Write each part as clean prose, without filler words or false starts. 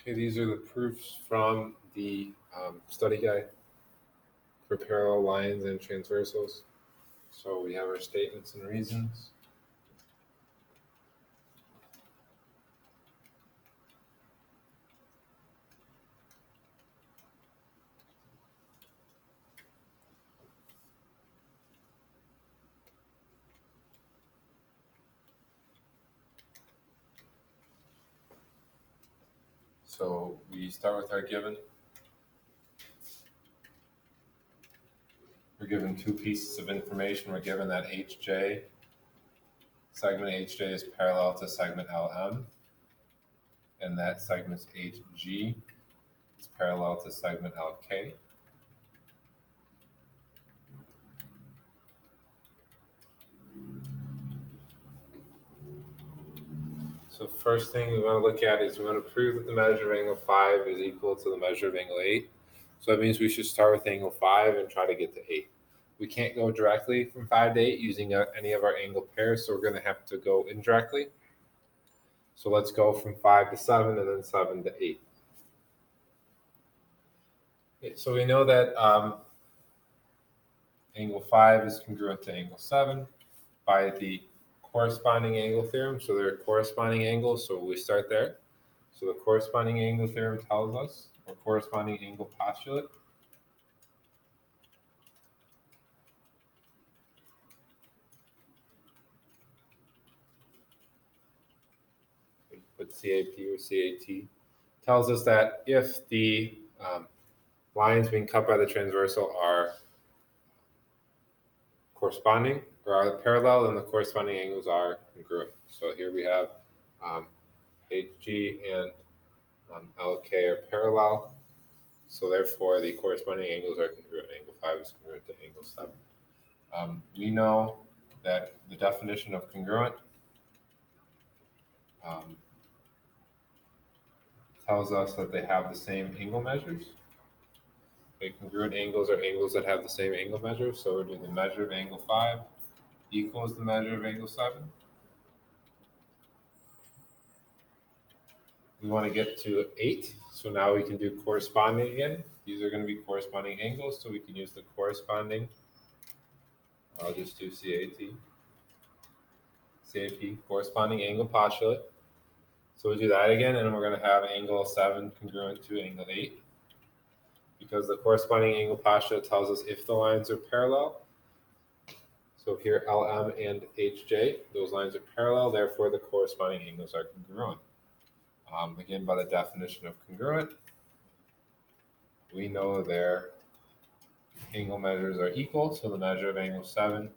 Okay, these are the proofs from the study guide for parallel lines and transversals. So we have our statements and reasons. So we start with our given. We're given two pieces of information. We're given that HJ, segment HJ is parallel to segment LM, and that segment HG is parallel to segment LK. So first thing we want to look at is we want to prove that the measure of angle 5 is equal to the measure of angle 8. So that means we should start with angle 5 and try to get to 8. We can't go directly from 5 to 8 using any of our angle pairs, so we're going to have to go indirectly. So let's go from 5 to 7 and then 7 to 8. Okay, so we know that angle 5 is congruent to angle 7 by the corresponding angle theorem. So they're corresponding angles, so we start there. So the corresponding angle theorem tells us, or corresponding angle postulate, put CAP or CAT, tells us that if the lines being cut by the transversal are corresponding or are parallel, then the corresponding angles are congruent. So here we have HG and LK are parallel, so therefore the corresponding angles are congruent. Angle 5 is congruent to angle 7. We know that the definition of congruent tells us that they have the same angle measures. Okay, congruent angles are angles that have the same angle measure. So we're doing the measure of angle 5 equals the measure of angle 7. We want to get to 8. So now we can do corresponding again. These are going to be corresponding angles, so we can use the corresponding. I'll just do CAP, corresponding angle postulate. So we do that again, and we're going to have angle 7 congruent to angle 8. Because the corresponding angle postulate tells us if the lines are parallel. So here LM and HJ, those lines are parallel, therefore the corresponding angles are congruent. Again, by the definition of congruent, we know their angle measures are equal, so the measure of angle 7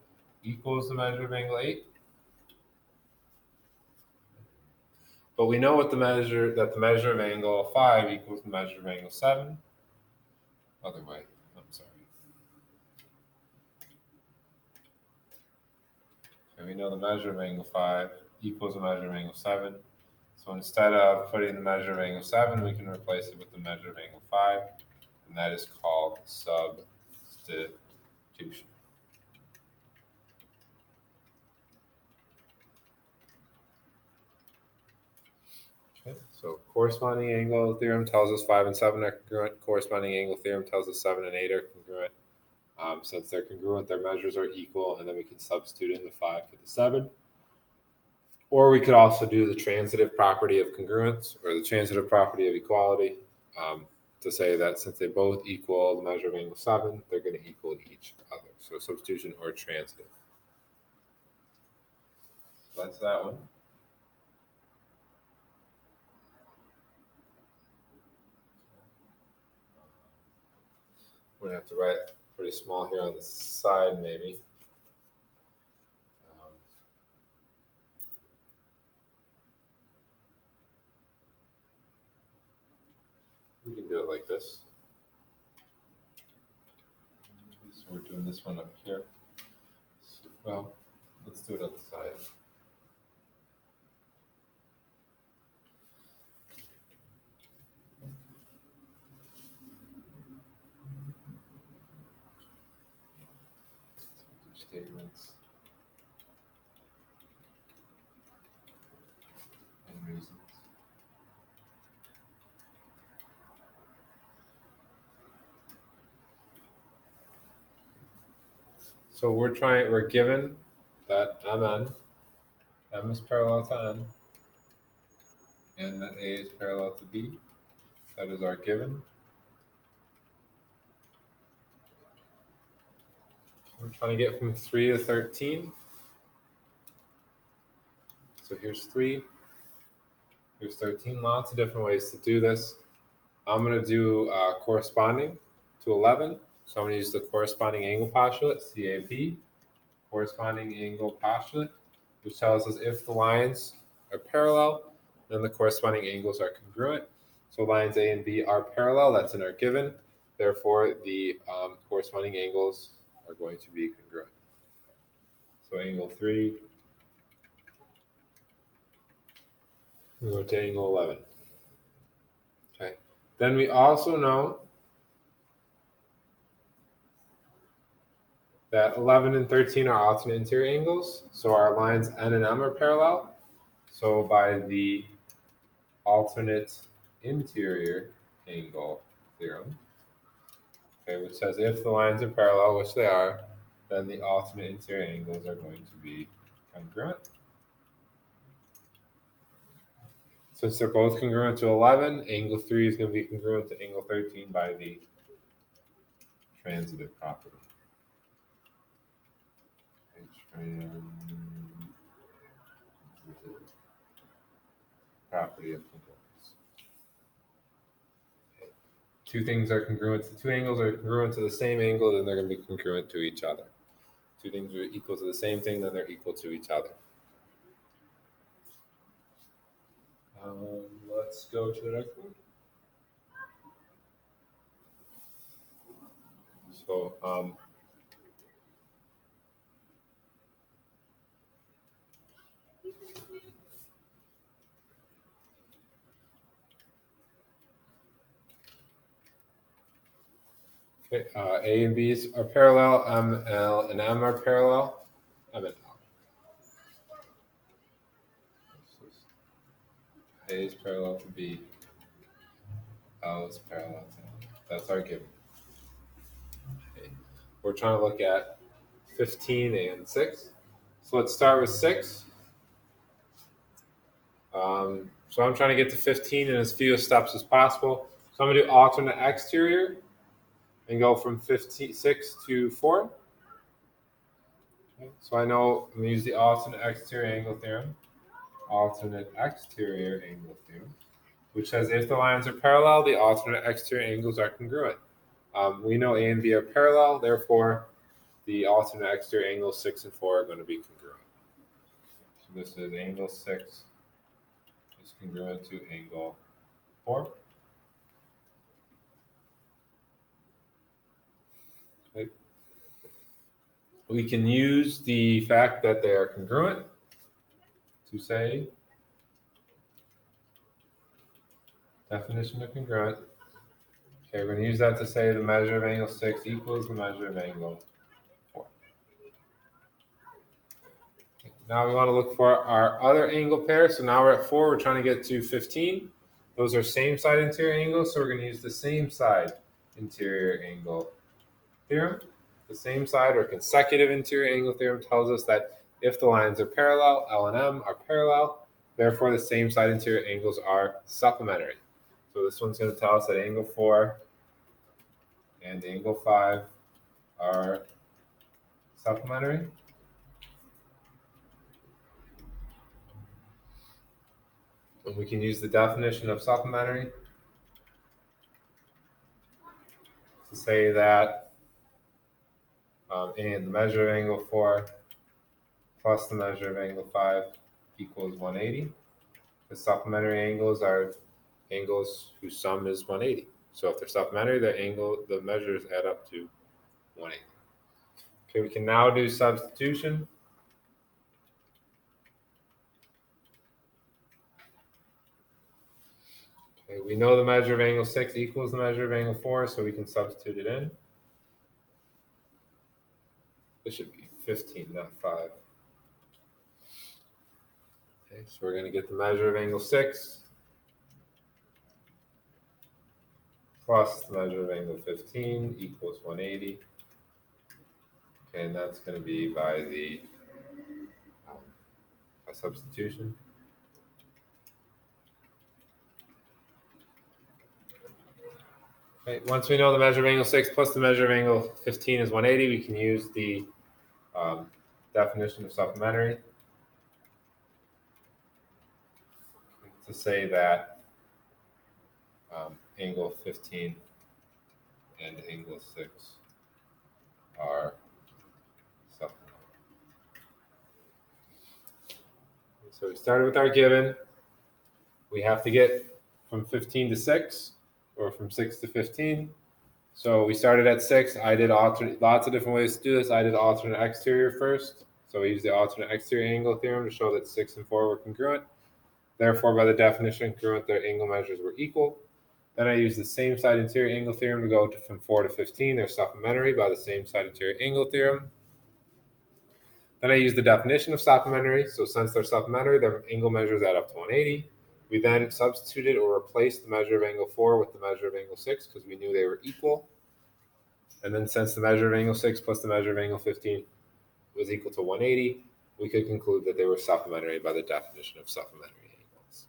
equals the measure of angle 8. But we know that the measure of angle 5 equals the measure of angle 7. Other way, I'm sorry. And we know the measure of angle 5 equals the measure of angle 7. So instead of putting the measure of angle 7, we can replace it with the measure of angle 5, and that is called substitution. Okay, so corresponding angle theorem tells us 5 and 7 are congruent. Corresponding angle theorem tells us 7 and 8 are congruent. Since they're congruent, their measures are equal, and then we can substitute in the 5 for the 7. Or we could also do the transitive property of congruence or the transitive property of equality to say that since they both equal the measure of angle 7, they're going to equal each other. So substitution or transitive. So that's that one. We're going to have to write pretty small here on the side, maybe. We can do it like this. So we're doing this one up here. So, well, let's do it on the side. Statements and reasons. So we're given that M is parallel to N, and that A is parallel to B. That is our given. We're trying to get from 3 to 13. So here's 3. Here's 13. Lots of different ways to do this. I'm going to do corresponding to 11. So I'm going to use the corresponding angle postulate, CAP, corresponding angle postulate, which tells us if the lines are parallel, then the corresponding angles are congruent. So lines A and B are parallel. That's in our given. Therefore, the corresponding angles are going to be congruent. So angle 3, we go to angle 11. Okay. Then we also know that 11 and 13 are alternate interior angles. So our lines N and M are parallel. So by the alternate interior angle theorem, okay, which says if the lines are parallel, which they are, then the alternate interior angles are going to be congruent. Since they're both congruent to 11, angle 3 is going to be congruent to angle 13 by the transitive property. Property of congruence. Two things are congruent to two angles are congruent to the same angle, then they're going to be congruent to each other. Two things are equal to the same thing, then they're equal to each other. Let's go to the next one. So, okay, A and B's are parallel, M, L, and M are parallel. M and L. A is parallel to B. L is parallel to M. That's our given. Okay. We're trying to look at 15 and 6. So let's start with 6. So I'm trying to get to 15 in as few steps as possible. So I'm going to do alternate exterior and go from 6 to 4. Okay. So I know I'm going to use the alternate exterior angle theorem. Alternate exterior angle theorem, which says if the lines are parallel, the alternate exterior angles are congruent. We know A and B are parallel, therefore the alternate exterior angles 6 and 4 are going to be congruent. So this is angle 6 is congruent to angle 4. Okay. We can use the fact that they are congruent to say definition of congruent. Okay, we're going to use that to say the measure of angle 6 equals the measure of angle 4. Now we want to look for our other angle pair. So now we're at 4. We're trying to get to 15. Those are same side interior angles, so we're going to use the same side interior angle theorem. The same side or consecutive interior angle theorem tells us that if the lines are parallel, L and M are parallel, therefore the same side interior angles are supplementary. So this one's going to tell us that angle 4 and angle 5 are supplementary. And we can use the definition of supplementary to say that and the measure of angle 4 plus the measure of angle 5 equals 180. The supplementary angles are angles whose sum is 180. So if they're supplementary, the measures add up to 180. Okay, we can now do substitution. Okay, we know the measure of angle 6 equals the measure of angle 4, so we can substitute it in. This should be 15, not 5. Okay, so we're going to get the measure of angle 6 plus the measure of angle 15 equals 180. Okay, and that's going to be by the substitution. Okay, once we know the measure of angle 6 plus the measure of angle 15 is 180, we can use the definition of supplementary to say that angle 15 and angle 6 are supplementary. So we started with our given. We have to get from 15 to 6, or from 6 to 15. So we started at 6. I did alternate, lots of different ways to do this. I did alternate exterior first. So we used the alternate exterior angle theorem to show that 6 and 4 were congruent. Therefore, by the definition congruent, their angle measures were equal. Then I used the same side interior angle theorem to go from 4 to 15. They're supplementary by the same side interior angle theorem. Then I used the definition of supplementary. So since they're supplementary, their angle measures add up to 180. We then substituted or replaced the measure of angle 4 with the measure of angle 6 because we knew they were equal. And then since the measure of angle 6 plus the measure of angle 15 was equal to 180, we could conclude that they were supplementary by the definition of supplementary angles.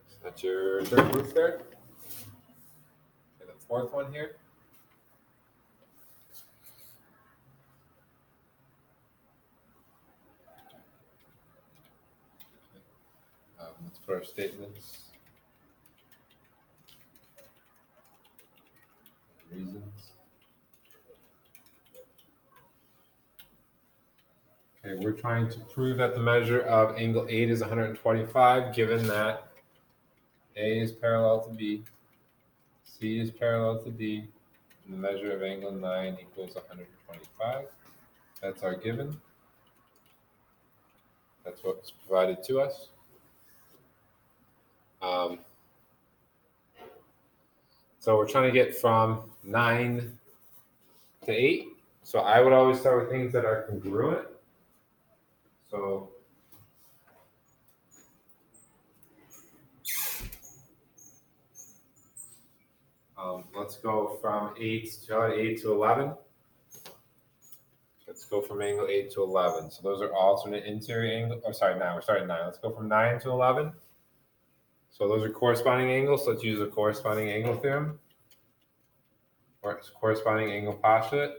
So that's your third proof there. And the fourth one here. Let's put our statements. Reasons. Okay, we're trying to prove that the measure of angle 8 is 125, given that A is parallel to B, C is parallel to D, and the measure of angle 9 equals 125. That's our given. That's what's provided to us. So we're trying to get from 9 to 8. So I would always start with things that are congruent. So let's go from 8 to 11. Let's go from angle 8 to 11. So those are alternate interior angles. Oh, sorry, 9. We're starting 9. Let's go from 9 to 11. So those are corresponding angles. So let's use a corresponding angle theorem, or corresponding angle postulate,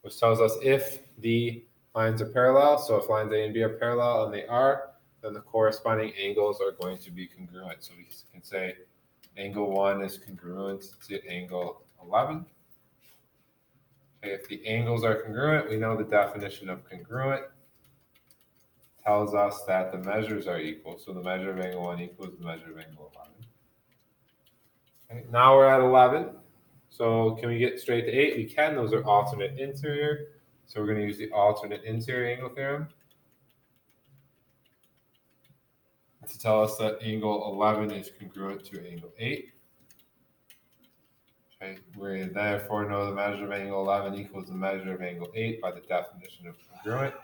which tells us if the lines are parallel. So if lines A and B are parallel, and they are, then the corresponding angles are going to be congruent. So we can say angle 1 is congruent to angle 11. Okay, if the angles are congruent, we know the definition of congruent tells us that the measures are equal. So the measure of angle 1 equals the measure of angle 11. Okay, now we're at 11. So can we get straight to 8? We can. Those are alternate interior. So we're going to use the alternate interior angle theorem to tell us that angle 11 is congruent to angle 8. Okay, we therefore know the measure of angle 11 equals the measure of angle 8 by the definition of congruent.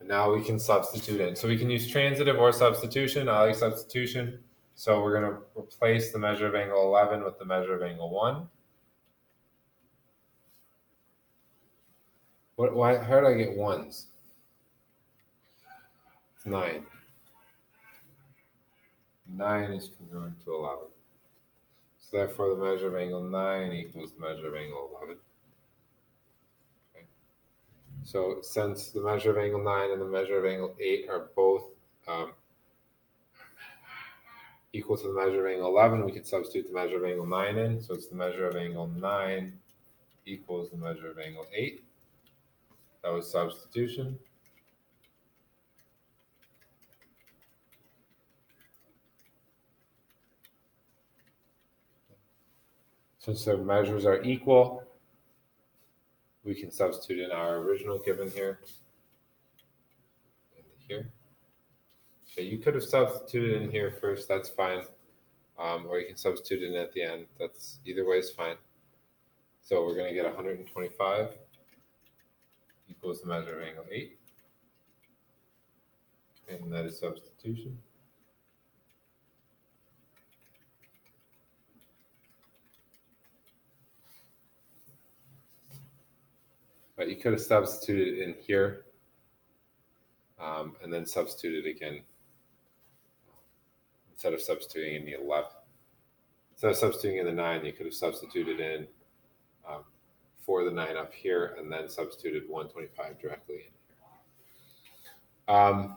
And now we can substitute in. So we can use transitive or substitution. I like substitution. So we're going to replace the measure of angle 11 with the measure of angle 1. How did I get 1s? It's 9. 9 is congruent to 11. So therefore the measure of angle 9 equals the measure of angle 11. Okay. So since the measure of angle 9 and the measure of angle 8 are both equal to the measure of angle 11, we can substitute the measure of angle 9 in. So it's the measure of angle 9 equals the measure of angle 8. That was substitution. Since the measures are equal, we can substitute in our original given here and here. Okay, you could have substituted in here first, that's fine. Or you can substitute in at the end. That's either way is fine. So we're going to get 125 equals the measure of angle 8. And that is substitution. But you could have substituted in here and then substituted again instead of substituting in the 11. Instead of substituting in the 9, you could have substituted in for the 9 up here and then substituted 125 directly in here.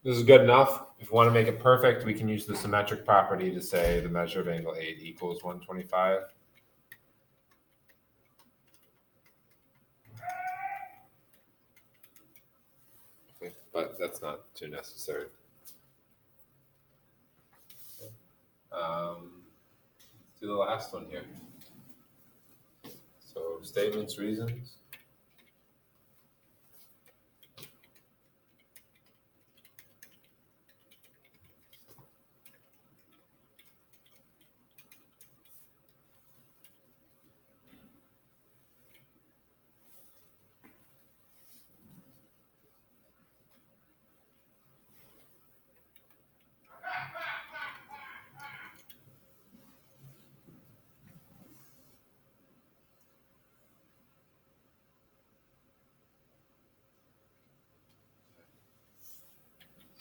This is good enough. If we want to make it perfect, we can use the symmetric property to say the measure of angle 8 equals 125. Okay, but that's not too necessary. Let's do the last one here. So statements, reasons.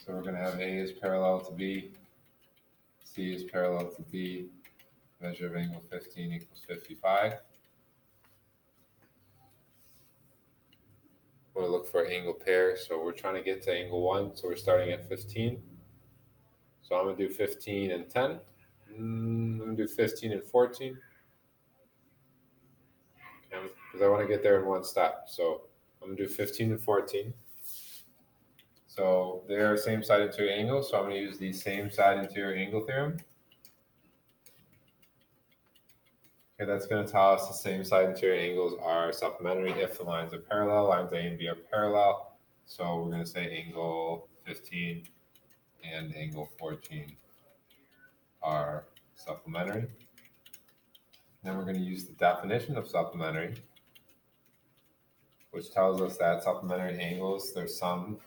So we're going to have A is parallel to B, C is parallel to B, measure of angle 15 equals 55. We're going to look for angle pair, so we're trying to get to angle 1, so we're starting at 15. So I'm going to do 15 and 10. I'm going to do 15 and 14. Because I want to get there in one step. So I'm going to do 15 and 14. So they're same side interior angles, so I'm going to use the same side interior angle theorem. Okay, that's going to tell us the same side interior angles are supplementary if the lines are parallel. Lines A and B are parallel. So we're going to say angle 15 and angle 14 are supplementary. Then we're going to use the definition of supplementary, which tells us that supplementary angles, their sum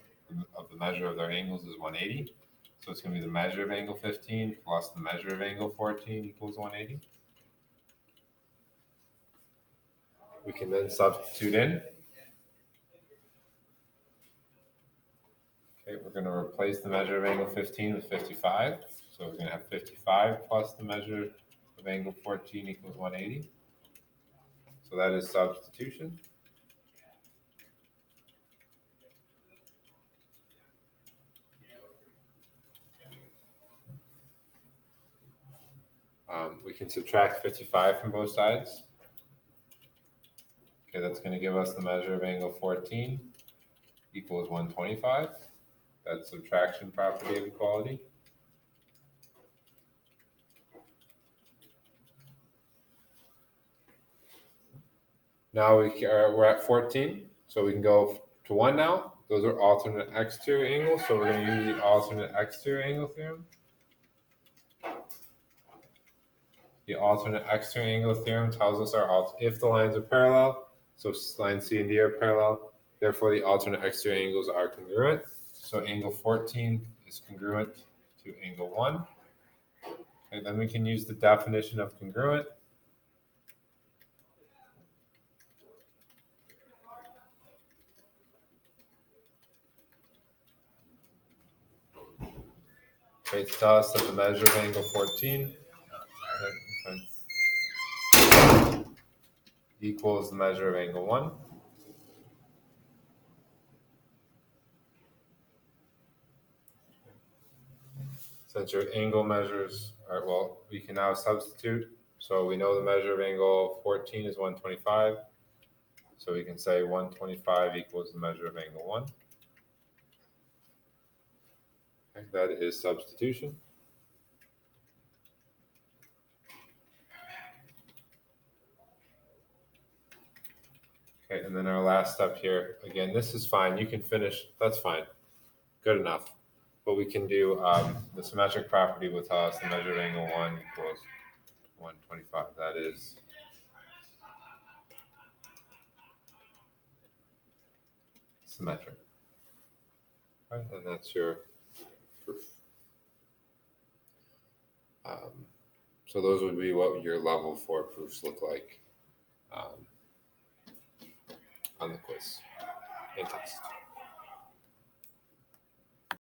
of the measure of their angles is 180. So it's going to be the measure of angle 15 plus the measure of angle 14 equals 180. We can then substitute in. Okay, we're going to replace the measure of angle 15 with 55. So we're going to have 55 plus the measure of angle 14 equals 180. So that is substitution. We can subtract 55 from both sides. Okay, that's going to give us the measure of angle 14 equals 125. That's subtraction property of equality. Now we're at 14, so we can go to 1 now. Those are alternate exterior angles, so we're going to use the alternate exterior angle theorem. The alternate exterior angle theorem tells us if the lines are parallel, so lines C and D are parallel, therefore the alternate exterior angles are congruent. So angle 14 is congruent to angle 1. And then we can use the definition of congruent. Okay, to tell us that the measure of angle 14 equals the measure of angle 1. Since your angle measures are, well, we can now substitute. So we know the measure of angle 14 is 125. So we can say 125 equals the measure of angle 1. Okay, that is substitution. Okay, and then our last step here, again, this is fine. You can finish, that's fine. Good enough. But we can do the symmetric property will tell us the measure of angle 1 equals 125. That is symmetric. Right, and that's your proof. So those would be what your level 4 proofs look like on the quiz and test.